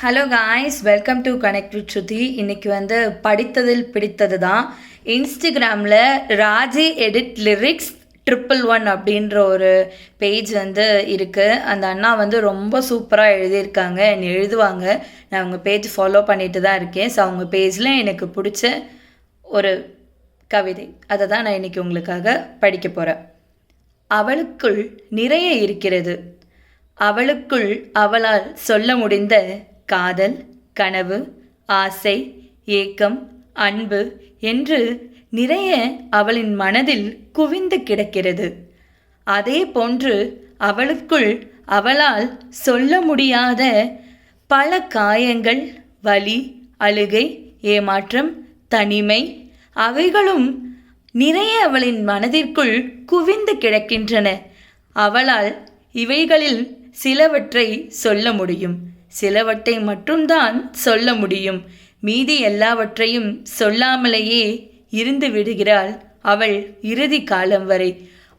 Hello guys, welcome to connect with Shruti. இன்றைக்கி படித்ததில் பிடித்தது தான். இன்ஸ்டாகிராமில் ராஜி எடிட் லிரிக்ஸ் 111 அப்படின்ற ஒரு பேஜ் இருக்குது. அந்த அண்ணா ரொம்ப சூப்பராக எழுதியிருக்காங்க, எழுதுவாங்க. நான் அவங்க பேஜ் ஃபாலோ பண்ணிட்டு தான் இருக்கேன். ஸோ அவங்க பேஜில் எனக்கு பிடிச்ச ஒரு கவிதை, அதை தான் நான் இன்றைக்கி உங்களுக்காக படிக்க போகிறேன். அவளுக்குள் நிறைய இருக்கிறது, அவளுக்குள் அவளால் சொல்ல முடிந்த காதல், கனவு, ஆசை, ஏக்கம், அன்பு என்று நிறைய அவளின் மனதில் குவிந்து கிடக்கிறது. அதே போன்று அவளுக்குள் அவளால் சொல்ல முடியாத பல காயங்கள், வலி, அழுகை, ஏமாற்றம், தனிமை, அவைகளும் நிறைய அவளின் மனதிற்குள் குவிந்து கிடக்கின்றன. அவளால் இவைகளில் சிலவற்றை சொல்ல முடியும், சிலவற்றை மட்டும்தான் சொல்ல முடியும். மீதி எல்லாவற்றையும் சொல்லாமலேயே இருந்து விடுகிறாள் அவள் இறுதி காலம் வரை.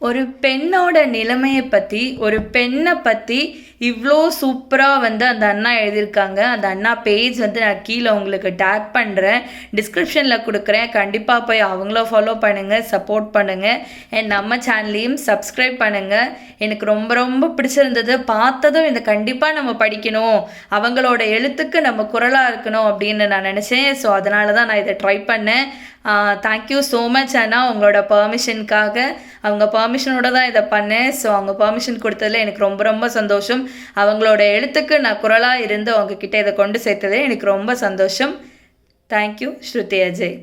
ஒரு பெண்ணோட நிலைமையை பற்றி, ஒரு பெண்ணை பற்றி இவ்வளோ சூப்பராக அந்த அண்ணா எழுதியிருக்காங்க. அந்த அண்ணா பேஜ் நான் கீழே உங்களுக்கு டேக் பண்ணுறேன், டிஸ்கிரிப்ஷனில் கொடுக்குறேன். கண்டிப்பாக போய் அவங்கள ஃபாலோ பண்ணுங்கள், சப்போர்ட் பண்ணுங்கள். அண்ட் நம்ம சேனலையும் சப்ஸ்கிரைப் பண்ணுங்கள். எனக்கு ரொம்ப ரொம்ப பிடிச்சிருந்தது. பார்த்ததும் இந்த கண்டிப்பாக நம்ம படிக்கணும், அவங்களோட எழுத்துக்கு நம்ம குரலாக இருக்கணும் அப்படின்னு நான் நினச்சேன். ஸோ அதனால தான் நான் இதை ட்ரை பண்ணேன். தேங்க்யூ ஸோ மச் அண்ணா, உங்களோட பர்மிஷனுக்காக. அவங்க பர்மிஷனோட தான் இதை பண்ணேன். ஸோ அவங்க பர்மிஷன் கொடுத்ததில் எனக்கு ரொம்ப ரொம்ப சந்தோஷம். அவங்களோட எழுத்துக்கு நான் குரலாக இருந்து அவங்கக்கிட்ட இதை கொண்டு சேர்த்ததே எனக்கு ரொம்ப சந்தோஷம். தேங்க்யூ ஸ்ருதி அஜய்.